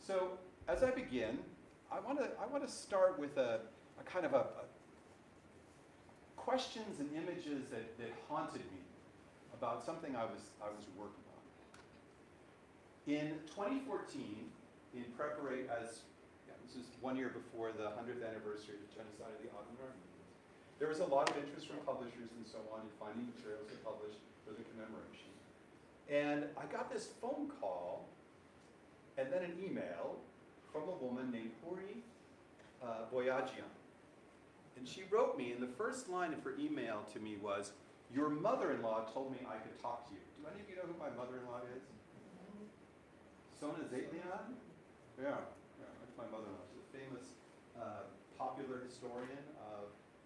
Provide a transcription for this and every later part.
So as I begin, I want to start with a kind of a questions and images that haunted me about something I was working on. In 2014, in preparation, this is 1 year before the 100th anniversary of the genocide of the Armenians, there was a lot of interest from publishers and so on in finding materials to publish for the commemoration. And I got this phone call and then an email from a woman named Huri Boyajian. And she wrote me, and the first line of her email to me was, "Your mother-in-law told me I could talk to you." Do any of you know who my mother-in-law is? Sona Zaitlian? Yeah, that's my mother-in-law. She's a famous popular historian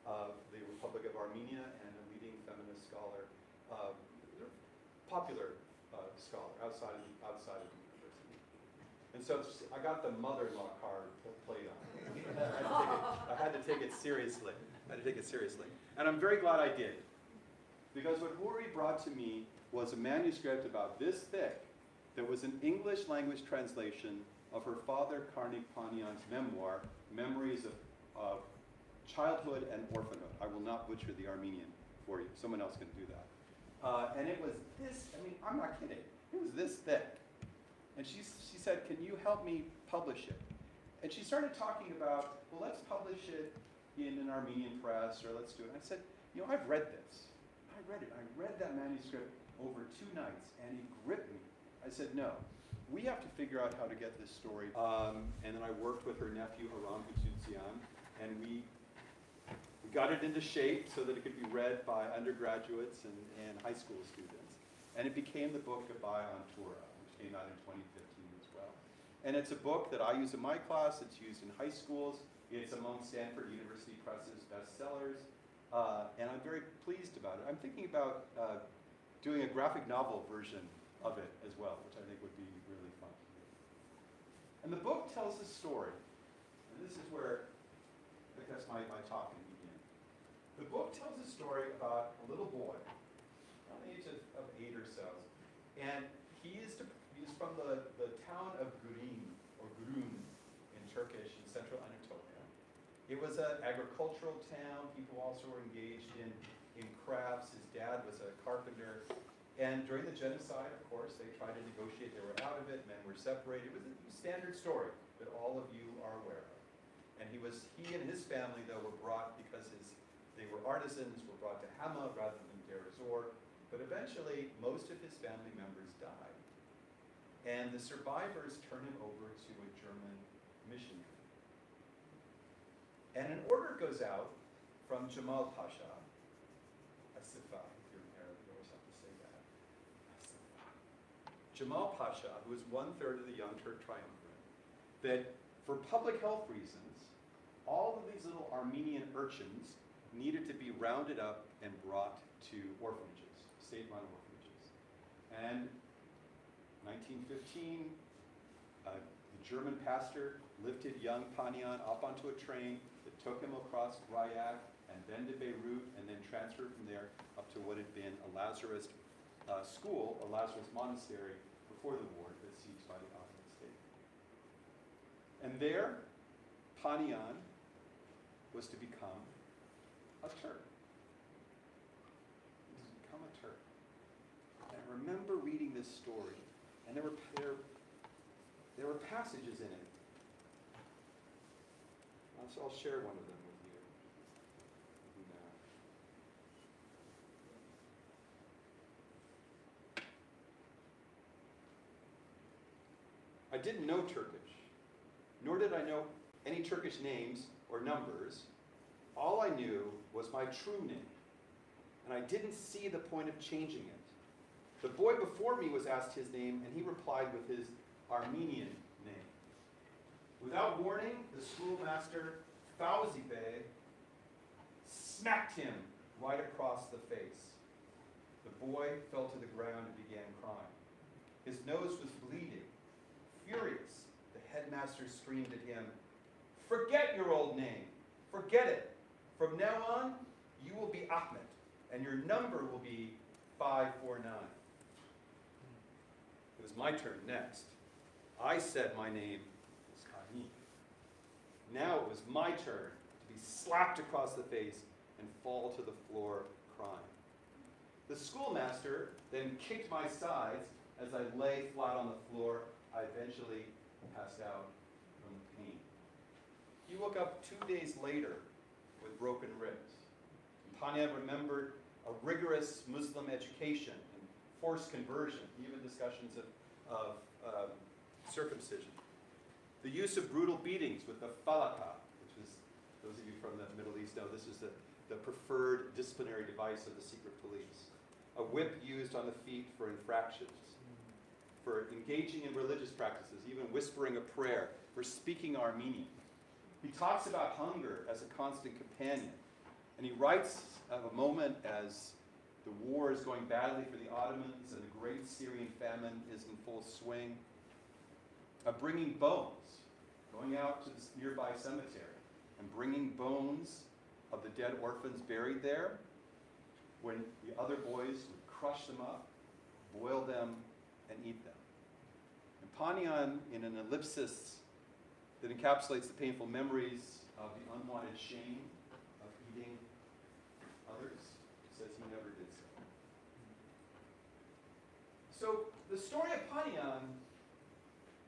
of the Republic of Armenia and a leading feminist scholar, popular scholar outside of the university. And so I got the mother-in-law card played on. I had to take it seriously. And I'm very glad I did. Because what Huri brought to me was a manuscript about this thick that was an English language translation of her father Karnik Panyan's memoir, Memories of Childhood and Orphanhood. I will not butcher the Armenian for you. Someone else can do that. And it was this, I'm not kidding. It was this thick. And she said, "Can you help me publish it?" And she started talking about, well, let's publish it in an Armenian press, or let's do it. And I said, I've read this. I read it. I read that manuscript over 2 nights, and it gripped me. I said, no, we have to figure out how to get this story. And then I worked with her nephew, Aram Gutsutsian, and we got it into shape so that it could be read by undergraduates and high school students. And it became the book Goodbye on Tura, which came out in 2015 as well. And it's a book that I use in my class. It's used in high schools. It's among Stanford University Press's bestsellers. And I'm very pleased about it. I'm thinking about doing a graphic novel version of it as well, which I think would be really fun to do. And the book tells a story. And this is where I guess my talk can begin. The book tells a story about a little boy, around the age of 8 or so. And he's from the town of Gurun, or Gurun in Turkish, in central Anatolia. It was an agricultural town. People also were engaged in crafts. His dad was a carpenter. And during the genocide, of course, they tried to negotiate. They were out of it. Men were separated. It was a standard story that all of you are aware of. And he and his family, though, were brought because they were artisans, were brought to Hama rather than Deir ez-Zor. But eventually, most of his family members died. And the survivors turned him over to a German missionary. And an order goes out from Jamal Pasha, Asifa, if you're Arab, you always have to say that. Asifa. Jamal Pasha, who was 1/3 of the Young Turk Triumvirate, that for public health reasons, all of these little Armenian urchins needed to be rounded up and brought to orphanages, state-run orphanages. And 1915, the German pastor lifted young Panyan up onto a train that took him across Rayak and then to Beirut, and then transferred from there up to what had been a Lazarist school, a Lazarist monastery before the war, besieged by the Ottoman state. And there, Panyan was to become a Turk. He was to become a Turk. And I remember reading this story, and there were passages in it. So I'll share one of them with you now. I didn't know Turkish, nor did I know any Turkish names or numbers. All I knew was my true name, and I didn't see the point of changing it. The boy before me was asked his name, and he replied with his Armenian name. Without warning, the schoolmaster, Fauzi Bey, smacked him right across the face. The boy fell to the ground and began crying. His nose was bleeding. Furious, the headmaster screamed at him, "Forget your old name. Forget it. From now on, you will be Ahmed, and your number will be 549. It was my turn next. I said my name me. Now it was my turn to be slapped across the face and fall to the floor crying. The schoolmaster then kicked my sides as I lay flat on the floor. I eventually passed out from the pain. He woke up 2 days later with broken ribs. Panya remembered a rigorous Muslim education and forced conversion, even discussions of circumcision. The use of brutal beatings with the falaka, which is, those of you from the Middle East know, this is the preferred disciplinary device of the secret police. A whip used on the feet for infractions, for engaging in religious practices, even whispering a prayer, for speaking Armenian. He talks about hunger as a constant companion. And he writes of a moment as the war is going badly for the Ottomans and the great Syrian famine is in full swing, of bringing bones, going out to this nearby cemetery and bringing bones of the dead orphans buried there, when the other boys would crush them up, boil them, and eat them. And Panyan, in an ellipsis that encapsulates the painful memories of the unwanted shame of eating others, says he never did so. So the story of Panyan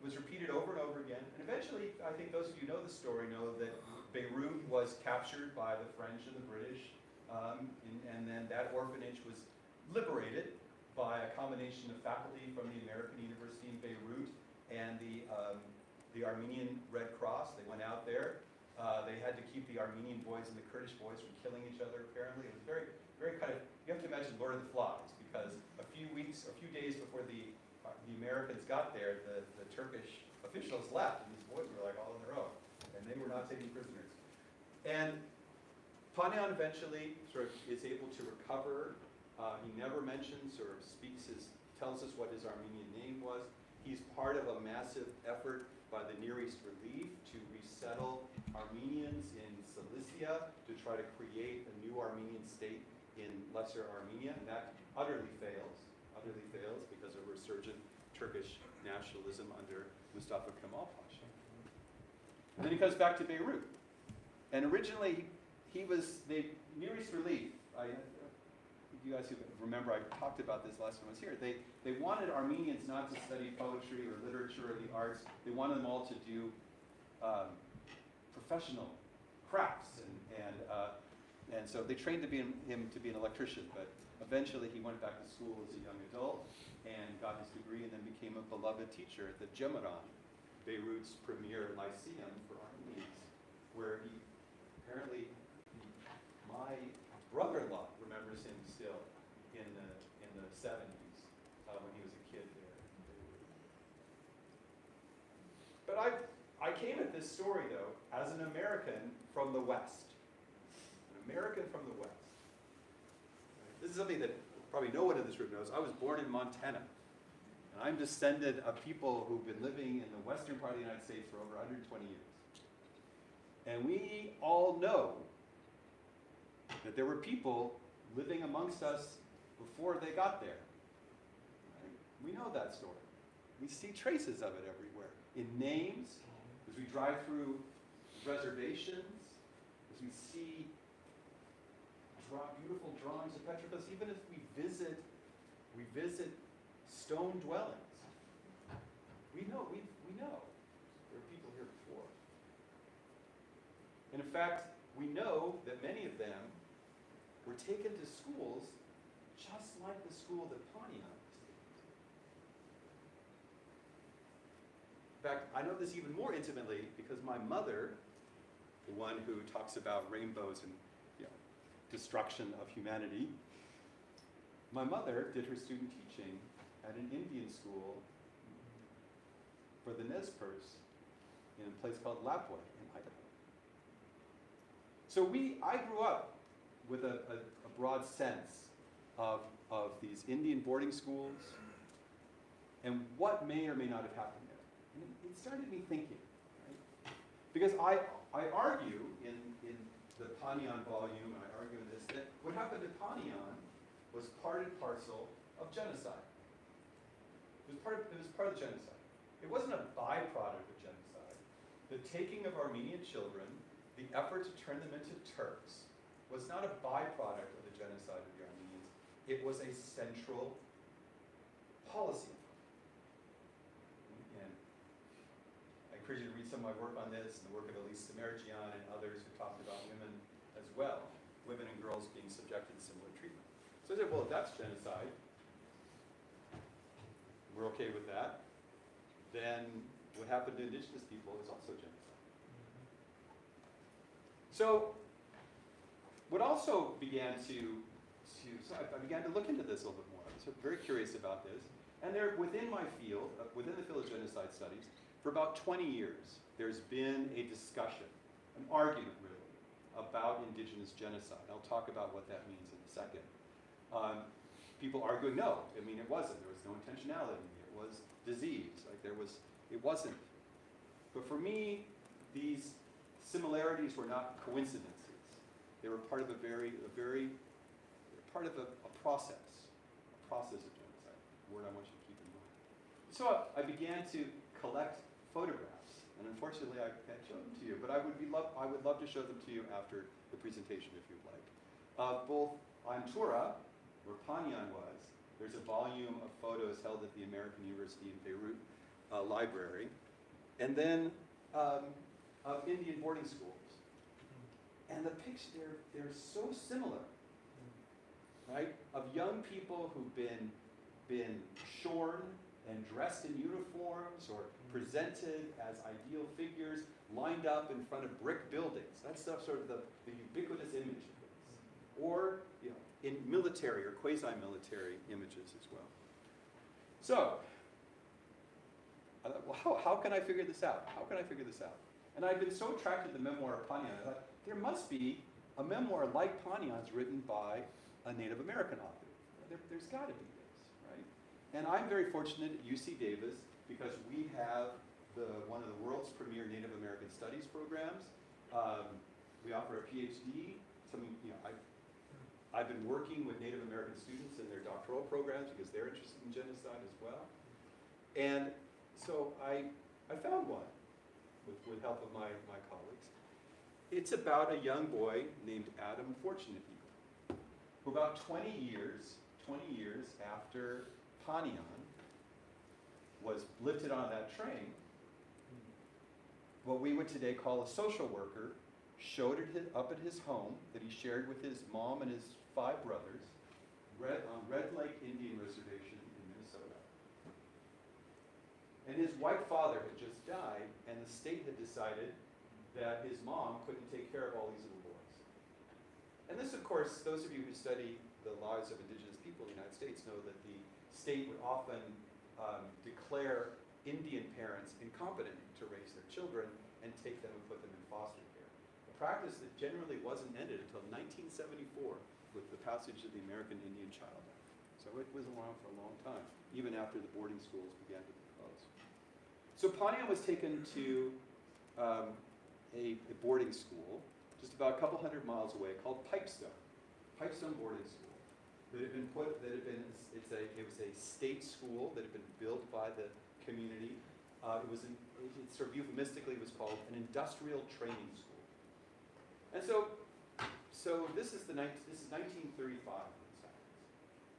was repeated over and over again, and eventually, I think those of you who know the story know that Beirut was captured by the French and the British, and then that orphanage was liberated by a combination of faculty from the American University in Beirut and the Armenian Red Cross. They went out there. They had to keep the Armenian boys and the Kurdish boys from killing each other, apparently. It was very, very kind of, you have to imagine Lord of the Flies, because a few days before the Americans got there, the Turkish officials left, and these boys were like all on their own, and they were not taking prisoners. And Panyan eventually sort of is able to recover. He never mentions or tells us what his Armenian name was. He's part of a massive effort by the Near East Relief to resettle Armenians in Cilicia, to try to create a new Armenian state in Lesser Armenia, and that utterly fails because of resurgent Turkish nationalism under Mustafa Kemal Pasha. And then he comes back to Beirut. And originally, he was the Near East Relief. You guys who remember, I talked about this last time I was here. They wanted Armenians not to study poetry or literature or the arts. They wanted them all to do professional crafts, and so they trained him to be an electrician. But eventually, he went back to school as a young adult and got his degree, and then became a beloved teacher at the Cemiran, Beirut's premier lyceum for Armenians, where he apparently, my brother-in-law remembers him still in the 70s when he was a kid there. But I came at this story, though, as an American from the West. An American from the West. This is something that probably no one in this room knows. I was born in Montana. And I'm descended of people who've been living in the western part of the United States for over 120 years. And we all know that there were people living amongst us before they got there. Right? We know that story. We see traces of it everywhere. In names, as we drive through reservations, as we see beautiful drawings of petroglyphs, even if we visit stone dwellings. We know there were people here before. And in fact, we know that many of them were taken to schools just like the school that Panyan was taken to. In fact, I know this even more intimately because my mother, the one who talks about rainbows and destruction of humanity, my mother did her student teaching at an Indian school for the Nezpers in a place called Lapway in Idaho. So I grew up with a broad sense of these Indian boarding schools and what may or may not have happened there. And it started me thinking, right? Because I argue in the Panyan volume, and I argue in this, that what happened to Panyan was part and parcel of genocide. It was part of the genocide. It wasn't a byproduct of genocide. The taking of Armenian children, the effort to turn them into Turks, was not a byproduct of the genocide of the Armenians. It was a central policy. And I encourage you to read some of my work on this, and the work of Elise Semerjian and others who talked about women as well, women and girls being subjected to similar treatment. So I said, well, if that's genocide, we're okay with that, then what happened to indigenous people is also genocide. So what also began so I began to look into this a little bit more. I was very curious about this. And there, within my field, within the field of genocide studies, for about 20 years, there's been a discussion, an argument really, about indigenous genocide. I'll talk about what that means in a second. People arguing, no, I mean, it wasn't. There was no intentionality. It was disease. Like it wasn't. But for me, these similarities were not coincidences. They were part of a process of genocide, a word I want you to keep in mind. So I began to collect photographs, and unfortunately I can't show them to you, but I would love to show them to you after the presentation if you'd like. Both Antura, where Panyan was, there's a volume of photos held at the American University in Beirut library, and then of Indian boarding schools. And the pictures, they're so similar, right? Of young people who've been shorn and dressed in uniforms or presented as ideal figures, lined up in front of brick buildings. That's sort of the ubiquitous image of this. Or in military or quasi-military images as well. So, how can I figure this out? How can I figure this out? And I've been so attracted to the memoir of Panyan, I thought, there must be a memoir like Panyan's written by a Native American author. There's got to be this, right? And I'm very fortunate at UC Davis because we have one of the world's premier Native American studies programs. We offer a PhD. I've been working with Native American students in their doctoral programs because they're interested in genocide as well. And so I found one with help of my colleagues. It's about a young boy named Adam Fortunate Eagle, who about 20 years after Panyan was lifted on that train, what we would today call a social worker showed it up at his home that he shared with his mom and his 5 brothers on Red Lake Indian Reservation in Minnesota. And his white father had just died, and the state had decided that his mom couldn't take care of all these little boys. And this, of course, those of you who study the lives of indigenous people in the United States know that the state would often declare Indian parents incompetent to raise their children and take them and put them in foster care. A practice that generally wasn't ended until 1974 with the passage of the American Indian Child Act. So it was around for a long time, even after the boarding schools began to be closed. So Panyan was taken to a boarding school just about a couple hundred miles away called Pipestone Boarding School. It was a state school that had been built by the community. It sort of euphemistically was called an industrial training school. And so this is 1935 when this happens.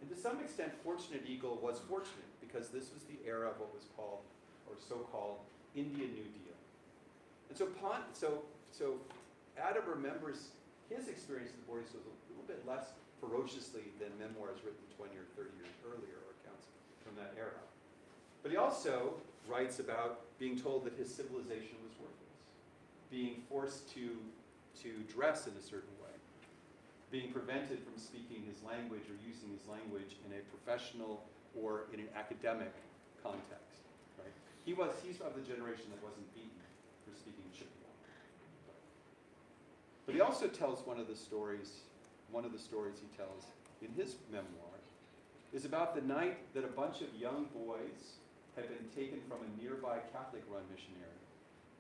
And to some extent, Fortunate Eagle was fortunate because this was the era of what was called, or so-called, Indian New Deal. And so Adam remembers his experience in the boarding school a little bit less ferociously than memoirs written 20 or 30 years earlier, or accounts from that era. But he also writes about being told that his civilization was worthless, being forced to dress in a certain way, being prevented from speaking his language or using his language in a professional or in an academic context. Right? He's of the generation that wasn't beaten for speaking Chippewa. But he also tells one of the stories he tells in his memoir is about the night that a bunch of young boys had been taken from a nearby Catholic-run missionary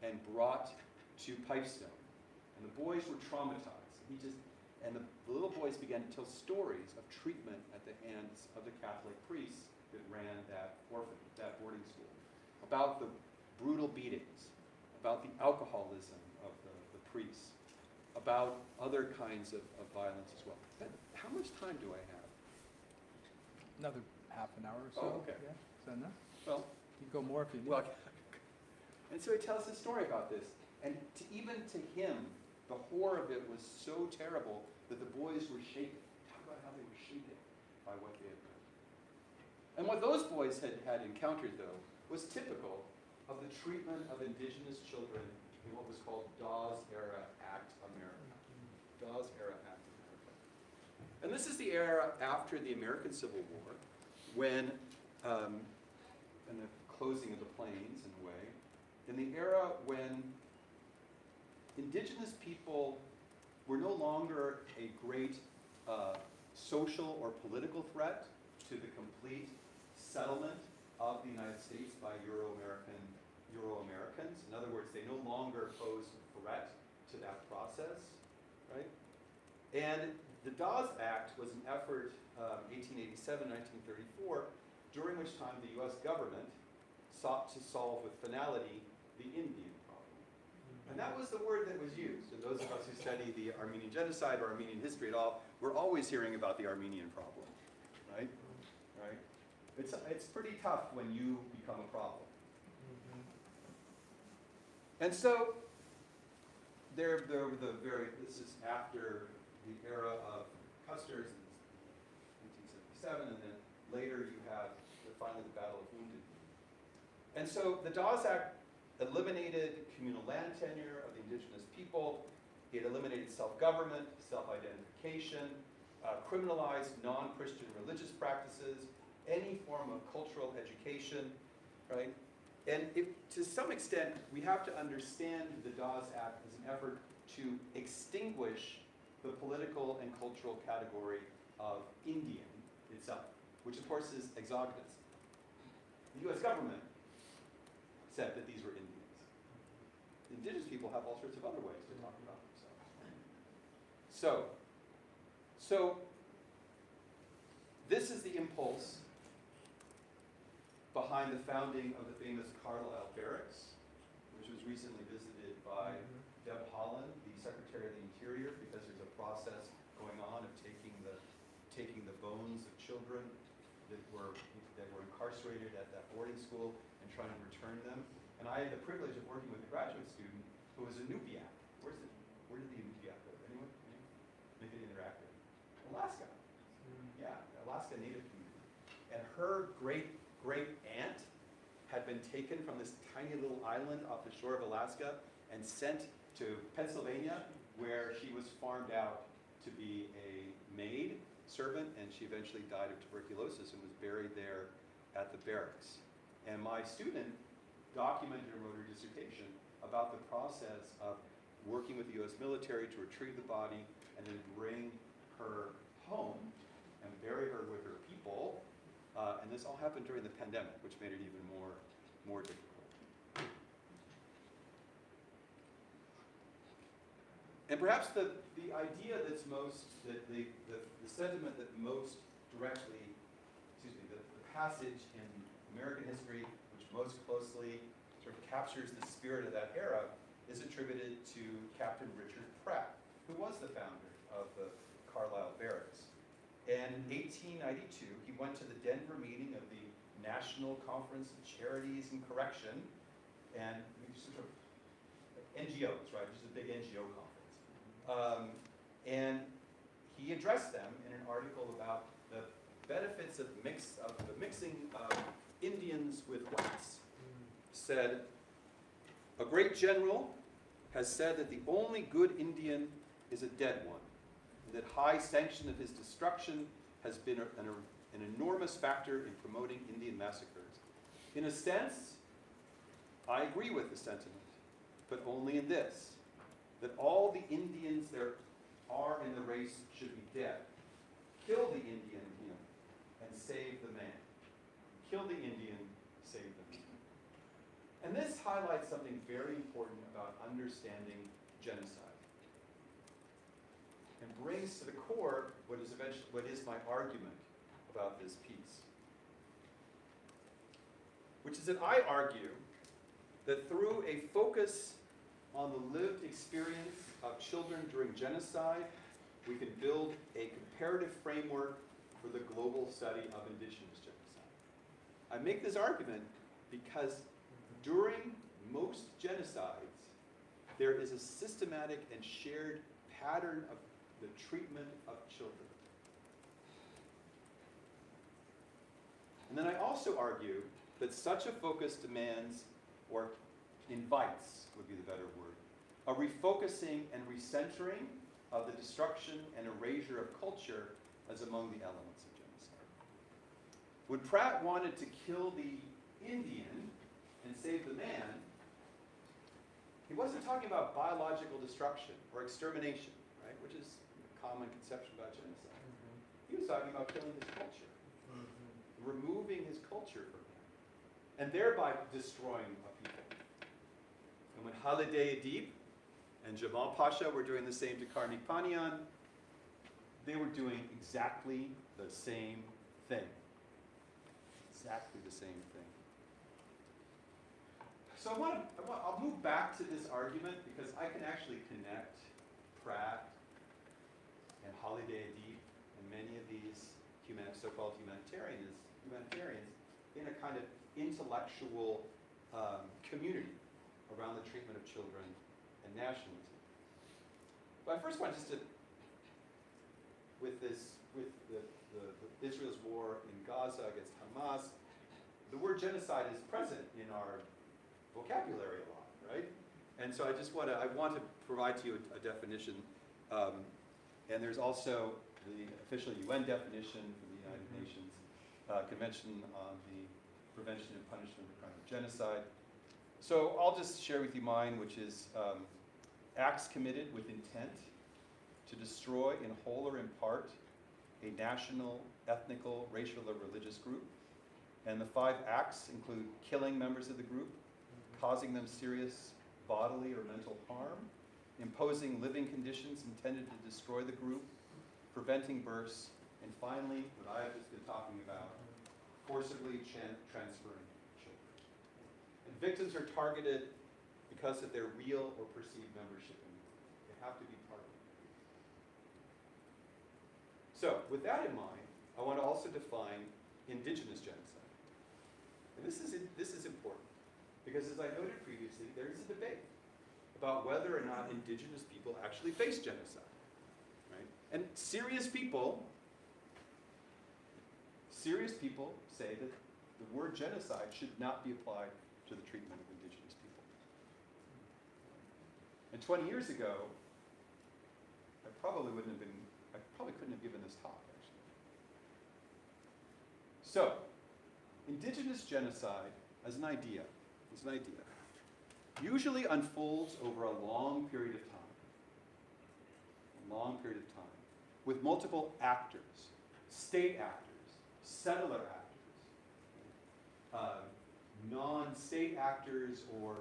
and brought to Pipestone. And the boys were traumatized. And the little boys began to tell stories of treatment at the hands of the Catholic priests that ran that boarding school, about the brutal beatings, about the alcoholism of the priests, about other kinds of violence as well. But how much time do I have? Another half an hour or so. Oh, okay. Yeah. Is that enough? Well, You can go more if you need. well, and so he tells his story about this. And even to him, the horror of it was so terrible that the boys were shaken. Talk about how they were shaken by what they had done. And what those boys had encountered, though, was typical of the treatment of indigenous children in what was called Dawes-era Act America. Dawes-era Act America. And this is the era after the American Civil War, when, and the closing of the plains in a way, in the era when indigenous people were no longer a great social or political threat to the complete settlement of the United States by Euro-Americans. In other words, they no longer posed a threat to that process, right? And the Dawes Act was an effort, 1887, 1934, during which time the US government sought to solve with finality the Indian problem. And that was the word that was used. And those of us who study the Armenian Genocide or Armenian history at all, we're always hearing about the Armenian problem, right? Right? It's pretty tough when you become a problem. And so, this is after the era of Custer's in 1877, and then later you have finally the Battle of Wounded Knee. And so the Dawes Act eliminated communal land tenure of the indigenous people. It eliminated self-government, self-identification, criminalized non-Christian religious practices, any form of cultural education, right? And to some extent, we have to understand the Dawes Act as an effort to extinguish the political and cultural category of Indian itself, which of course is exogenous. The US government said that these were Indians. Indigenous people have all sorts of other ways to talk about themselves. So this is the impulse behind the founding of the famous Carlisle Barracks, which was recently visited by Deb Haaland, the Secretary of the Interior, because there's a process going on of taking the bones of children that were incarcerated at that boarding school and trying to return them. And I had the privilege of working with a graduate student who was a Nubiak. Where did the Nubiak go? Anyone? Make it interactive. Alaska. Yeah, Alaska Native community. And her great aunt had been taken from this tiny little island off the shore of Alaska and sent to Pennsylvania, where she was farmed out to be a maid servant, and she eventually died of tuberculosis and was buried there at the barracks. And my student documented and wrote her dissertation about the process of working with the US military to retrieve the body and then bring her home and bury her with her people. And this all happened during the pandemic, which made it even more difficult. And perhaps the idea that's the sentiment that most directly, the passage in American history which most closely sort of captures the spirit of that era is attributed to Captain Richard Pratt, who was the founder of the Carlisle Barracks. And in 1892, he went to the Denver meeting of the National Conference of Charities and Correction, and sort of NGOs, right? Just a big NGO conference. And he addressed them in an article about the benefits of mixing Indians with whites. Said, a great general has said that the only good Indian is a dead one, and that high sanction of his destruction has been an enormous factor in promoting Indian massacres. In a sense, I agree with the sentiment, but only in this, that all the Indians there are in the race should be dead. Kill the Indian, and save the man. Kill the Indian, save the man. And this highlights something very important about understanding genocide, and brings to the core what is my argument about this piece, which is that I argue that through a focus on the lived experience of children during genocide, we can build a comparative framework for the global study of indigenous genocide. I make this argument because during most genocides, there is a systematic and shared pattern of the treatment of children. And then I also argue that such a focus demands, or invites, would be the better word, a refocusing and recentering of the destruction and erasure of culture as among the elements of genocide. When Pratt wanted to kill the Indian and save the man, he wasn't talking about biological destruction or extermination, right, which is a common conception about genocide. He was talking about killing his culture, removing his culture from him, and thereby destroying a people. And when Halide Adib and Jamal Pasha were doing the same to Karnik Panyan, they were doing exactly the same thing. Exactly the same thing. So I'll move back to this argument because I can actually connect Pratt and Halide Adib and many of these so-called humanitarians in a kind of intellectual community around the treatment of children and nationalism. But I first want just to, with the Israel's war in Gaza against Hamas, the word genocide is present in our vocabulary a lot, right? And so I want to provide to you a definition, and there's also the official UN definition from the United Nations Convention on the Prevention and Punishment of the Crime of Genocide. So I'll just share with you mine, which is acts committed with intent to destroy in whole or in part a national, ethnical, racial, or religious group. And the 5 acts include killing members of the group, causing them serious bodily or mental harm, imposing living conditions intended to destroy the group, preventing births, and finally, what I have just been talking about, forcibly transferring children. And victims are targeted because of their real or perceived membership in the group. They have to be part of it. So, with that in mind, I want to also define indigenous genocide. And this is important, because as I noted previously, there is a debate about whether or not indigenous people actually face genocide. Right? And serious people say that the word genocide should not be applied to the treatment of indigenous people. And 20 years ago, I probably couldn't have given this talk, actually. So, indigenous genocide as an idea, usually unfolds over a long period of time, with multiple actors, state actors, settler actors, non-state actors, or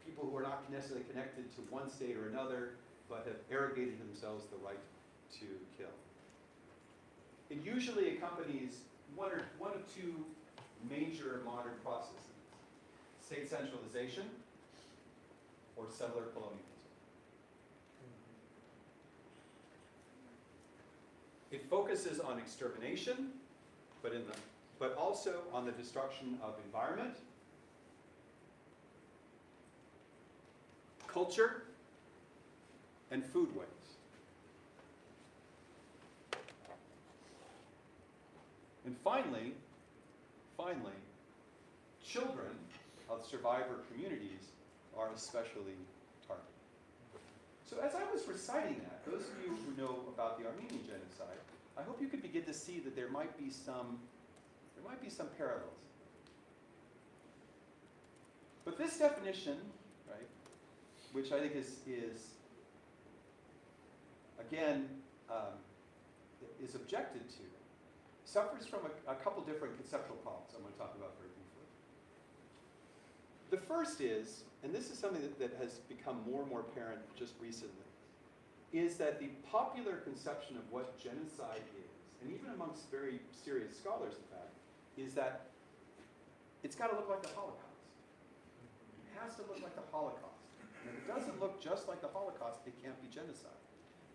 people who are not necessarily connected to one state or another, but have arrogated themselves the right to kill. It usually accompanies one of 2 major modern processes: state centralization or settler colonialism. It focuses on extermination, but also on the destruction of environment, culture, and foodways. And finally, children of survivor communities are especially targeted. So as I was reciting that, those of you who know about the Armenian genocide, I hope you could begin to see that there might be some parallels. But this definition, right, which I think is again, is objected to, suffers from a couple different conceptual problems I'm going to talk about very briefly. The first is, and this is something that has become more and more apparent just recently, is that the popular conception of what genocide is, and even amongst very serious scholars, in fact, is that it's got to look like the Holocaust. has to look like the Holocaust. And if it doesn't look just like the Holocaust, it can't be genocide.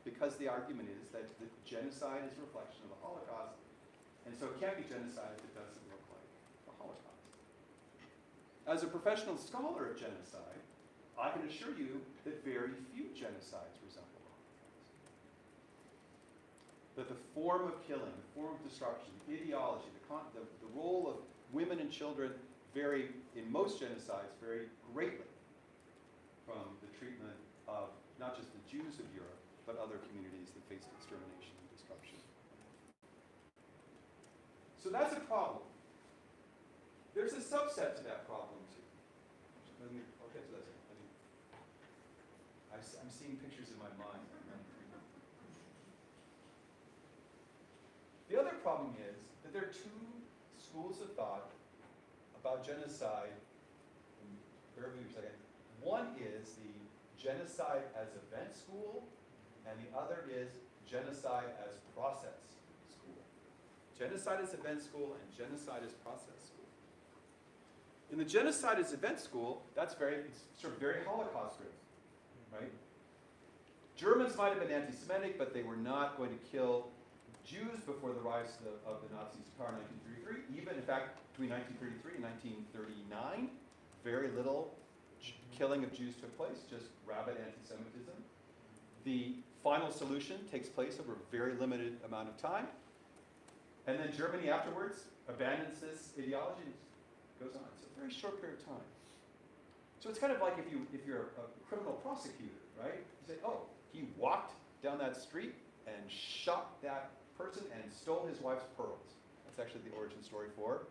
Because the argument is that the genocide is a reflection of the Holocaust, and so it can't be genocide if it doesn't look like the Holocaust. As a professional scholar of genocide, I can assure you that very few genocides resemble the Holocaust. That the form of killing, the form of destruction, the ideology, the role of women and children vary, in most genocides, very greatly from the treatment of not just the Jews of Europe, but other communities that faced extermination and destruction. So that's a problem. There's a subset to that problem too. I'll get to that. I'm seeing pictures in my mind. The other problem is that there are two schools of thought about genocide. Bear with me for a second. One is the genocide as event school, and the other is genocide as process school. Genocide as event school and genocide as process school. In the genocide as event school, it's sort of very Holocaust-driven, right? Germans might have been anti-Semitic, but they were not going to kill Jews before the rise of the Nazis in power in 1933. Even, in fact, between 1933 and 1939, very little killing of Jews took place, just rabid anti-Semitism. The final solution takes place over a very limited amount of time. And then Germany afterwards abandons this ideology and goes on. It's a very short period of time. So it's kind of like if you're a criminal prosecutor, right? You say, oh, he walked down that street and shot that person and stole his wife's pearls. That's actually the origin story for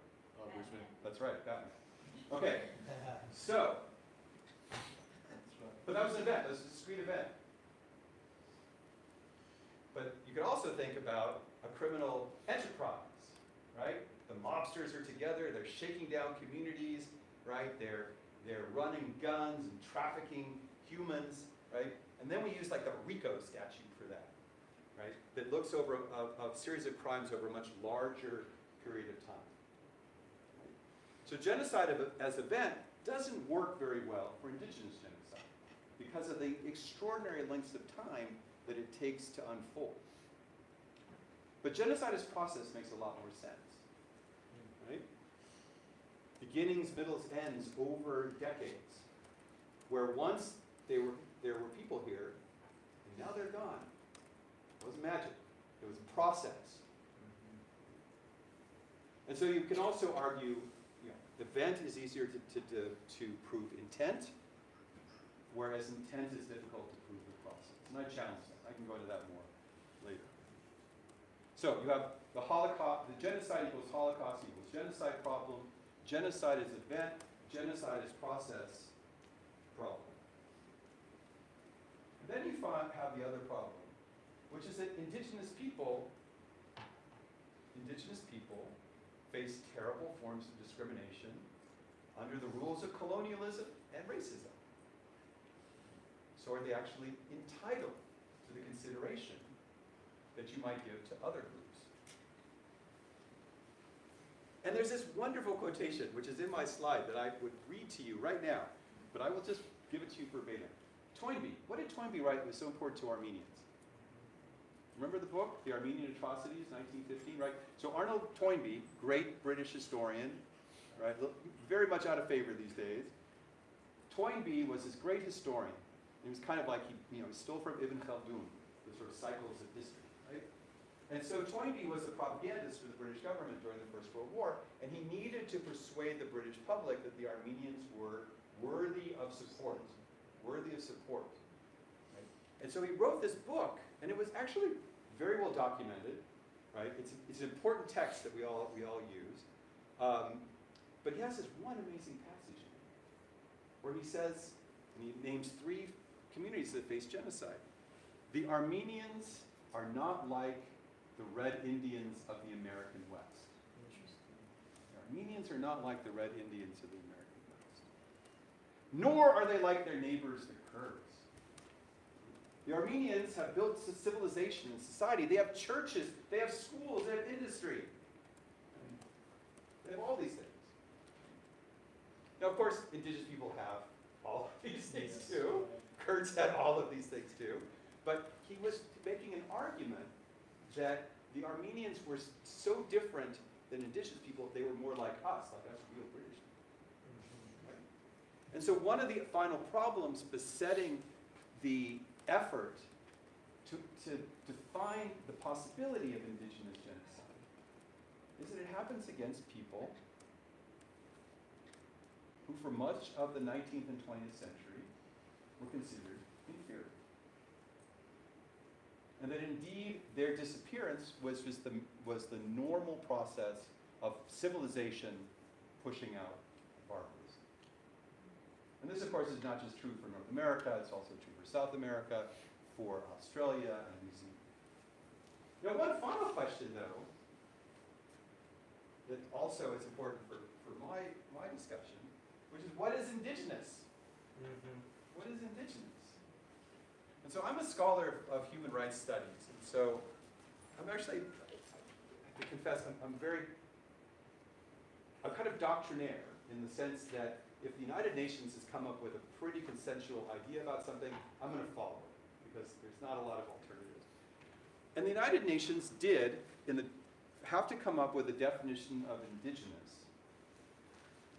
Bruce Wayne. That's right, Batman. Okay, so, but that was an event, that was a discrete event. But you could also think about a criminal enterprise, right? The mobsters are together, they're shaking down communities, right? They're running guns and trafficking humans, right? And then we use like the RICO statute for that, right? That looks over a series of crimes over a much larger period of time. Right? So genocide as event doesn't work very well for indigenous genocide because of the extraordinary lengths of time that it takes to unfold. But genocide as process makes a lot more sense, right? Beginnings, middles, ends over decades, where once there were people here, and now they're gone. It wasn't magic. It was a process. And so you can also argue, event is easier to prove intent, whereas intent is difficult to prove the process. And I challenge that. I can go into that more later. So you have the Holocaust, the genocide equals Holocaust equals genocide problem. Genocide is event, genocide is process problem. And then you have the other problem, which is that indigenous people face terrible forms of discrimination under the rules of colonialism and racism. So are they actually entitled to the consideration that you might give to other groups? And there's this wonderful quotation, which is in my slide, that I would read to you right now, but I will just give it to you verbatim. Toynbee, what did Toynbee write that was so important to Armenians? Remember the book, The Armenian Atrocities, 1915, right? So Arnold Toynbee, great British historian, right? Very much out of favor these days. Toynbee was this great historian. He was kind of like, he stole from Ibn Khaldun, the sort of cycles of history, right? And so Toynbee was a propagandist for the British government during the First World War, and he needed to persuade the British public that the Armenians were worthy of support, right? And so he wrote this book, and it was actually very well documented, right? It's an important text that we all use, but he has this one amazing passage in it, where he says, and he names 3 communities that face genocide. The Armenians are not like the Red Indians of the American West. The Armenians are not like the Red Indians of the American West. Nor are they like their neighbors, the Kurds. The Armenians have built civilization and society. They have churches, they have schools, they have industry. They have all these things. Now, of course, indigenous people have all of these things too. Kurds had all of these things too. But he was making an argument that the Armenians were so different than indigenous people, they were more like us real British people. Right? And so one of the final problems besetting the effort to define the possibility of indigenous genocide is that it happens against people who for much of the 19th and 20th century were considered inferior. And that indeed their disappearance was the normal process of civilization pushing out barbarism. And this, of course, is not just true for North America, it's also true for South America, for Australia and New Zealand. Now, one final question, though, that also is important for my discussion, which is what is indigenous? What is indigenous? And so I'm a scholar of human rights studies, and so I'm actually, I have to confess, I'm kind of doctrinaire in the sense that if the United Nations has come up with a pretty consensual idea about something, I'm going to follow it, because there's not a lot of alternatives. And the United Nations did have to come up with a definition of indigenous.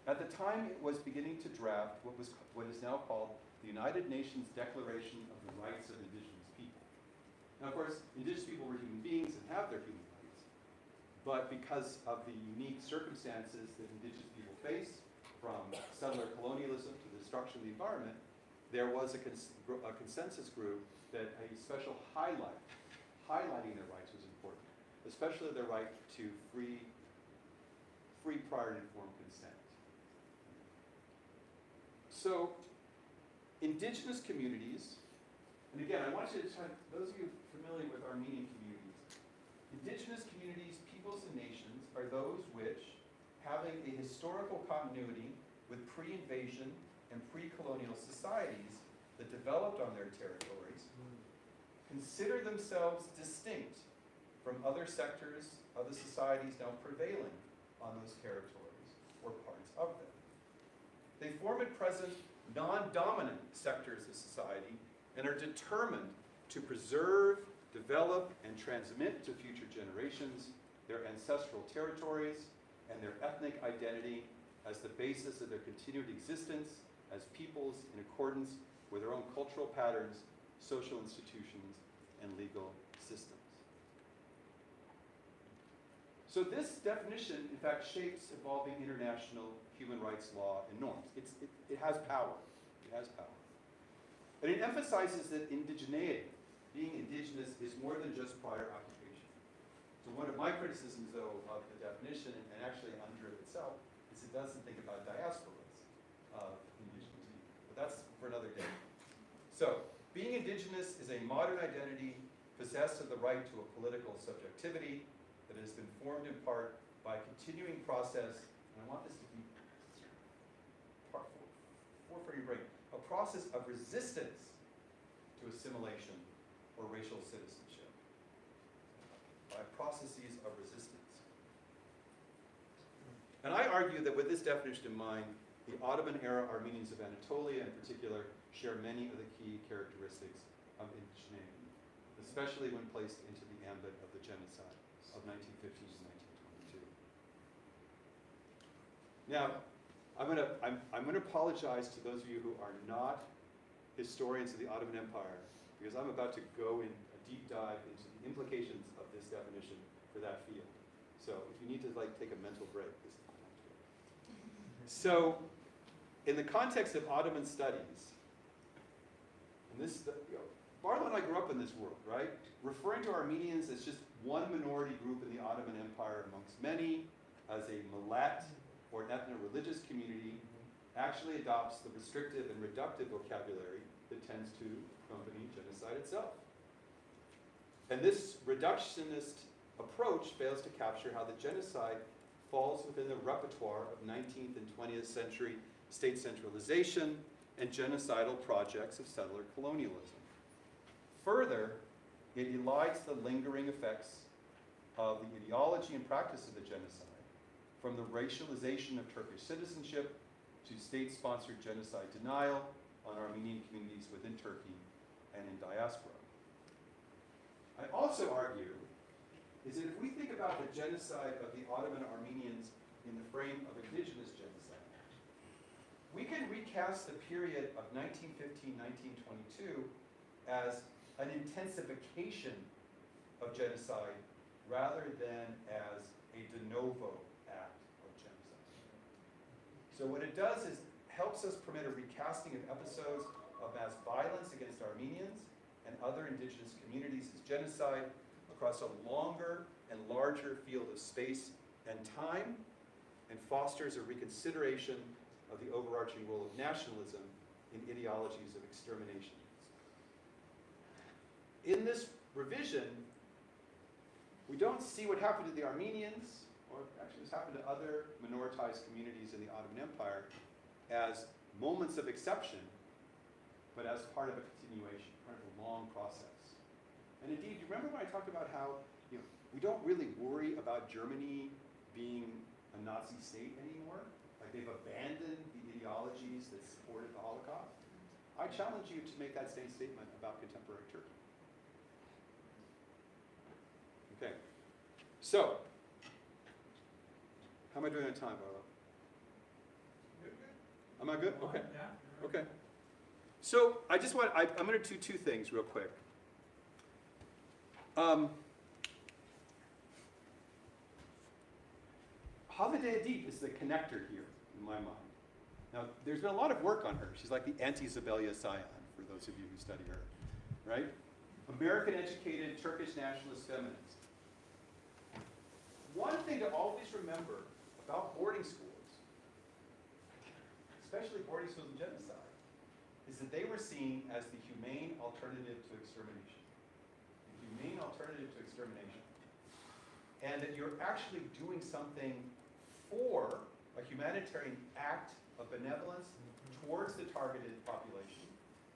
At the time, it was beginning to draft what is now called the United Nations Declaration of the Rights of Indigenous People. Now, of course, indigenous people were human beings and have their human rights, but because of the unique circumstances that indigenous people face, from settler colonialism to the destruction of the environment, there was a consensus group that a special highlighting their rights was important, especially their right to free prior and informed consent. So, indigenous communities, and again, I want you to try, those of you familiar with Armenian communities, indigenous communities, peoples, and nations are those which, having a historical continuity with pre-invasion and pre-colonial societies that developed on their territories, consider themselves distinct from other sectors of the societies now prevailing on those territories or parts of them. They form at present non-dominant sectors of society and are determined to preserve, develop, and transmit to future generations their ancestral territories and their ethnic identity as the basis of their continued existence as peoples in accordance with their own cultural patterns, social institutions, and legal systems. So this definition, in fact, shapes evolving international human rights law and norms. It has power. It has power. And it emphasizes that indigeneity, being indigenous, is more than just prior occupation. So one of my criticisms, though, of the definition, and actually under it itself, is it doesn't think about diasporas of indigenous people. But that's for another day. So, being indigenous is a modern identity possessed of the right to a political subjectivity that has been formed in part by a continuing process, and I want this to be forefront of your brain, a process of resistance to assimilation or racial citizenship. By processes of resistance. And I argue that with this definition in mind, the Ottoman-era Armenians of Anatolia in particular share many of the key characteristics of indigeneity, especially when placed into the ambit of the genocide of 1915 to 1922. Now, I'm going to apologize to those of you who are not historians of the Ottoman Empire, because I'm about to go in a deep dive into the implications of this definition for that field. So if you need to take a mental break, this is the time to do it. So, in the context of Ottoman studies, and Barlow and I grew up in this world, right? Referring to Armenians as just one minority group in the Ottoman Empire amongst many, as a millet or an ethno-religious community, actually adopts the restrictive and reductive vocabulary that tends to accompany genocide itself. And this reductionist approach fails to capture how the genocide falls within the repertoire of 19th and 20th century state centralization and genocidal projects of settler colonialism. Further, it elides the lingering effects of the ideology and practice of the genocide, from the racialization of Turkish citizenship to state-sponsored genocide denial on Armenian communities within Turkey and in diaspora. I also argue is that if we think about the genocide of the Ottoman Armenians in the frame of indigenous genocide, we can recast the period of 1915-1922 as an intensification of genocide rather than as a de novo act of genocide. So what it does is helps us permit a recasting of episodes of mass violence against Armenians and other indigenous communities as genocide across a longer and larger field of space and time, and fosters a reconsideration of the overarching role of nationalism in ideologies of extermination. In this revision, we don't see what happened to the Armenians, or actually what's happened to other minoritized communities in the Ottoman Empire, as moments of exception, but as part of a continuation, part of a long process. And indeed, you remember when I talked about how we don't really worry about Germany being a Nazi state anymore? Like they've abandoned the ideologies that supported the Holocaust? I challenge you to make that same statement about contemporary Turkey. Okay, so, how am I doing on time, Barlow? Am I good? Okay. Okay. So I just want, I'm going to do two things real quick. Havide Adit is the connector here, in my mind. Now, there's been a lot of work on her. She's like the anti-Zebelia Scion, for those of you who study her, right? American-educated Turkish nationalist feminist. One thing to always remember about boarding schools, especially boarding schools in genocide, is that they were seen as the humane alternative to extermination. The humane alternative to extermination. And that you're actually doing something for a humanitarian act of benevolence towards the targeted population,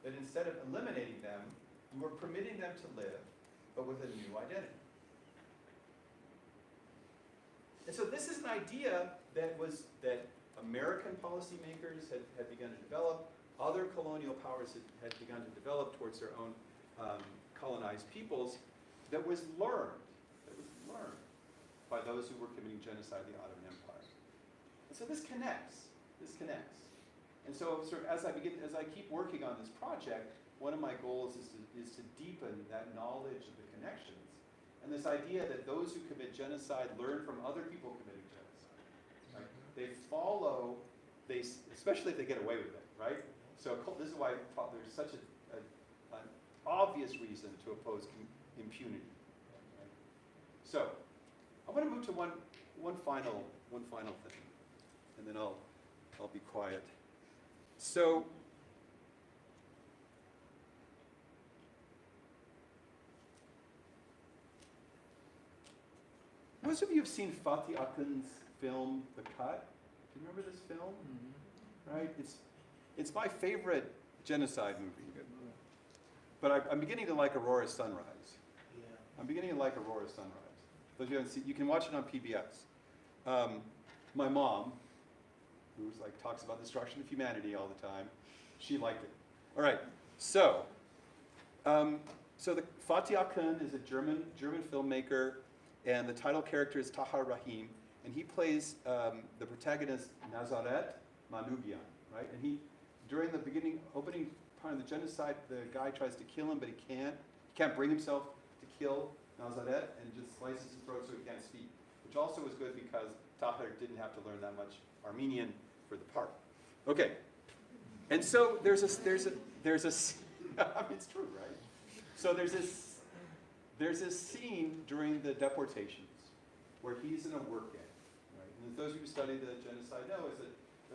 that instead of eliminating them, you were permitting them to live, but with a new identity. And so this is an idea that American policymakers had begun to develop, other colonial powers had begun to develop towards their own colonized peoples, that was learned by those who were committing genocide in the Ottoman Empire. And so this connects. And so sort of as I keep working on this project, one of my goals is to deepen that knowledge of the connections, and this idea that those who commit genocide learn from other people committing genocide. Right? They follow, especially if they get away with it, right? So this is why there's such an obvious reason to oppose impunity. Right? So I want to move to one final thing, and then I'll be quiet. So most of you have seen Fatih Akın's film, The Cut. Do you remember this film? Mm-hmm. Right? It's my favorite genocide movie. But I'm beginning to like Aurora's Sunrise. Yeah. I'm beginning to like Aurora's Sunrise. Those of you who haven't seen, you can watch it on PBS. My mom, who talks about the destruction of humanity all the time, she liked it. All right, so the Fatih Akın is a German filmmaker, and the title character is Tahar Rahim, and he plays the protagonist Nazaret Manoukian, right? And he, during the opening part of the genocide, the guy tries to kill him, but he can't bring himself to kill Nazaret, and just slices his throat so he can't speak, which also was good because Tahar didn't have to learn that much Armenian for the part. Okay, and so there's a I mean, it's true, right? So there's this scene during the deportations where he's in a work gang, right? And those who study the genocide know is that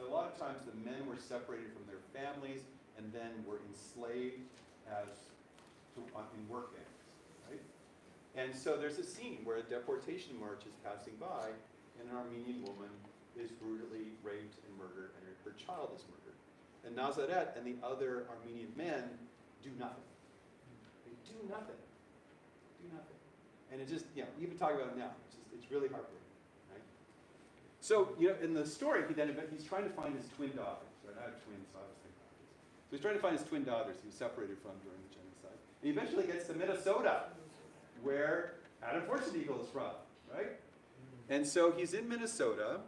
a lot of times the men were separated from their families and then were enslaved in work gangs, right? And so there's a scene where a deportation march is passing by, and an Armenian woman is brutally raped and murdered, and her child is murdered. And Nazaret and the other Armenian men do nothing. They do nothing. And it just, even talking about it now, it's really heartbreaking, right? So, in the story, he's trying to find his twin daughters, right? I have twins, so I was thinking about this. So he's trying to find his twin daughters he was separated from during the genocide. And he eventually gets to Minnesota, where Adam Forsteneagle is from, right? And so he's in Minnesota.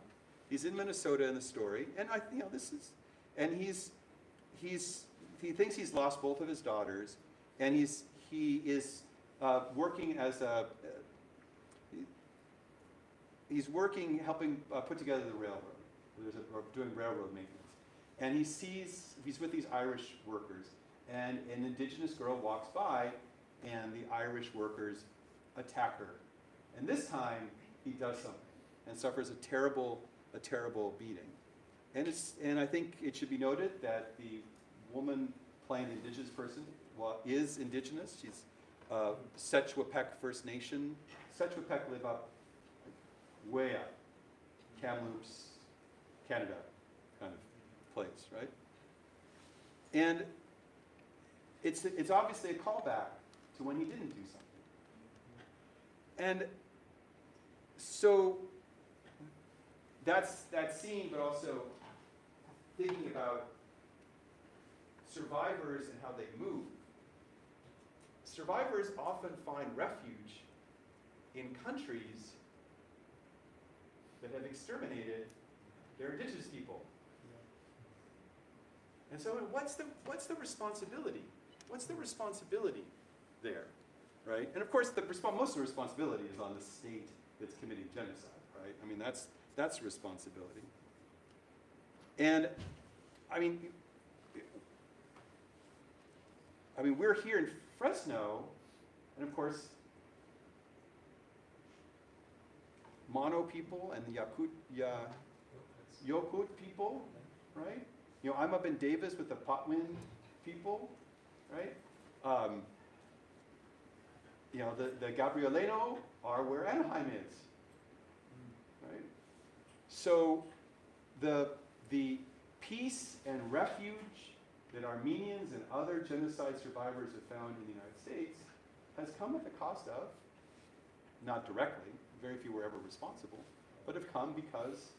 He's in Minnesota in the story, and he thinks he's lost both of his daughters, and he is working as he's working helping put together the railroad. Or doing railroad maintenance, and he's with these Irish workers, and an indigenous girl walks by, and the Irish workers attack her, and this time he does something and suffers a terrible beating, and I think it should be noted that the woman playing the indigenous person is indigenous. She's Setchwapek First Nation. Setchwapek live up, way up, Kamloops, Canada kind of place, right? And it's obviously a callback to when he didn't do something. And so that's that scene, but also thinking about survivors and how they move. Survivors often find refuge in countries that have exterminated their indigenous people. And so what's the responsibility? What's the responsibility there, right? And of course, most of the responsibility is on the state that's committing genocide, right? I mean, that's responsibility. And I mean, we're here in Fresno, and of course, Mono people and the Yokut people, right? You know, I'm up in Davis with the Patwin people, right? You know, the Gabrieleno are where Anaheim is, right? So the peace and refuge that Armenians and other genocide survivors have found in the United States has come at the cost of, not directly, very few were ever responsible, but have come because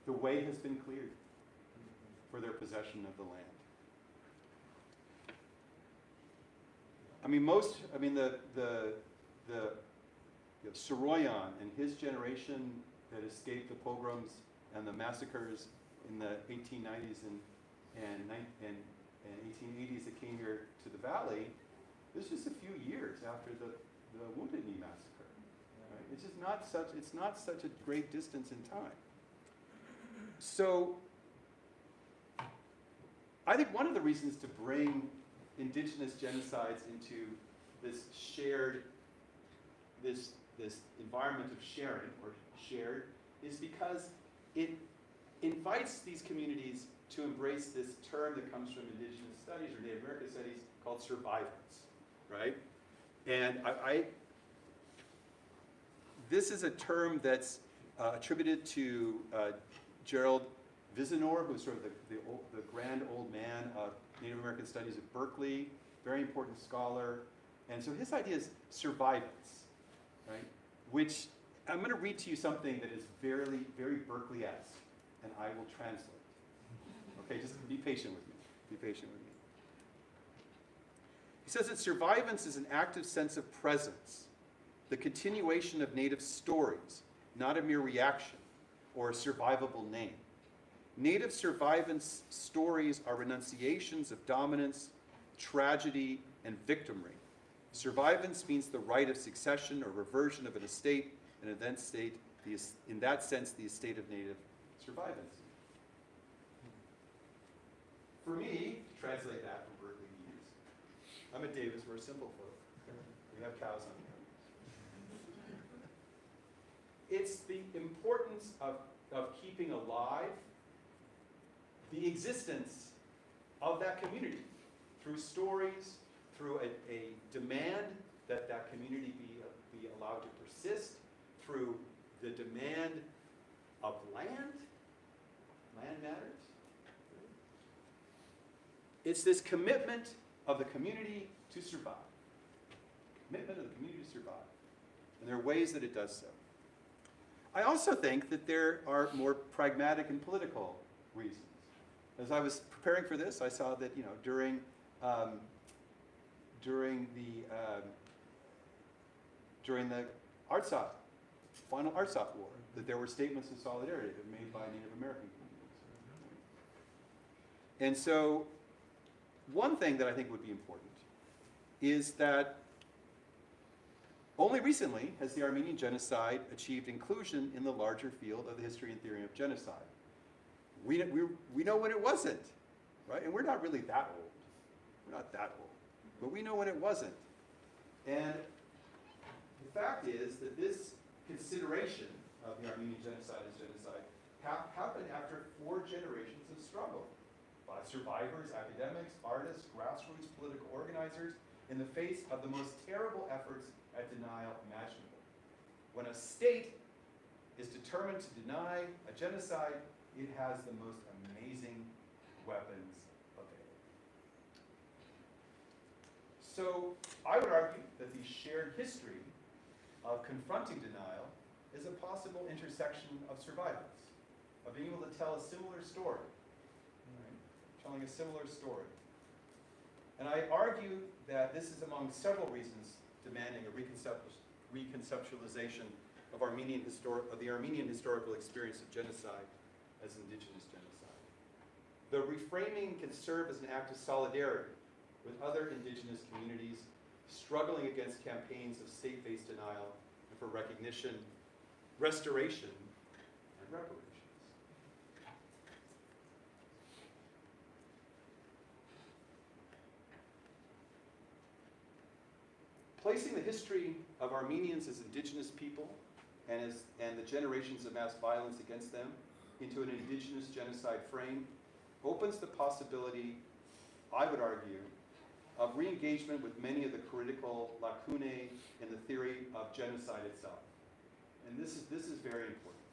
the way has been cleared for their possession of the land. The Soroyan and his generation that escaped the pogroms and the massacres in the 1890s and 1880s that came here to the valley, this is just a few years after the Wounded Knee massacre. Right? It's not such a great distance in time. So I think one of the reasons to bring indigenous genocides into this environment of sharing, or shared, is because it invites these communities to embrace this term that comes from Indigenous studies or Native American studies called survivance, right? And this is a term that's attributed to Gerald Vizenor, who's sort of the grand old man of Native American studies at Berkeley, very important scholar. And so his idea is survivance, right? Which I'm going to read to you something that is very, very Berkeley-esque, and I will translate. Okay, just be patient with me. Be patient with me. He says that survivance is an active sense of presence, the continuation of Native stories, not a mere reaction or a survivable name. Native survivance stories are renunciations of dominance, tragedy, and victimry. Survivance means the right of succession or reversion of an estate, and in that sense, the estate of Native survivance. For me, to translate that from Berkeley years, I'm at Davis, we're a simple folk. We have cows on here. It's the importance of keeping alive the existence of that community through stories, through a demand that that community be allowed to persist, through the demand of land. Land matters. It's this commitment of the community to survive. Commitment of the community to survive. And there are ways that it does so. I also think that there are more pragmatic and political reasons. As I was preparing for this, I saw that, you know, during the Artsakh, final Artsakh War, that there were statements of solidarity that were made by Native American communities. And so, one thing that I think would be important is that only recently has the Armenian genocide achieved inclusion in the larger field of the history and theory of genocide. We know when it wasn't, right? And we're not really that old. We're not that old. But we know when it wasn't. And the fact is that this consideration of the Armenian genocide as genocide happened after 4 generations of struggle by survivors, academics, artists, grassroots political organizers, in the face of the most terrible efforts at denial imaginable. When a state is determined to deny a genocide, it has the most amazing weapons available. So I would argue that the shared history of confronting denial is a possible intersection of survivals, of being able to tell a similar story, right? Telling a similar story. And I argue that this is among several reasons demanding a reconceptualization of the Armenian historical experience of genocide as indigenous genocide. The reframing can serve as an act of solidarity with other indigenous communities struggling against campaigns of state-based denial and for recognition, restoration, and reparations. Placing the history of Armenians as indigenous people and the generations of mass violence against them into an indigenous genocide frame opens the possibility, I would argue, of re-engagement with many of the critical lacunae in the theory of genocide itself. And this is very important,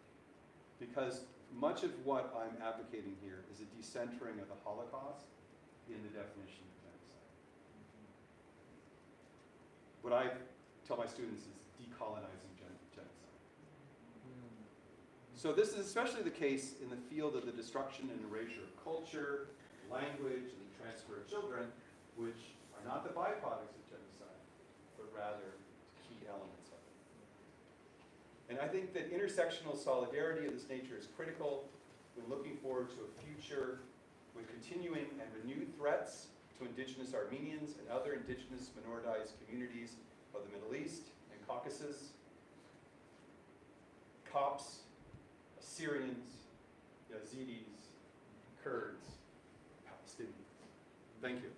because much of what I'm advocating here is a decentering of the Holocaust in the definition of genocide. What I tell my students is decolonizing genocide. So this is especially the case in the field of the destruction and erasure of culture, language, and the transfer of children, which are not the byproducts of genocide, but rather key elements of it. And I think that intersectional solidarity of this nature is critical when looking forward to a future with continuing and renewed threats to indigenous Armenians and other indigenous minoritized communities of the Middle East and Caucasus, Copts, Assyrians, Yazidis, Kurds, Palestinians. Thank you.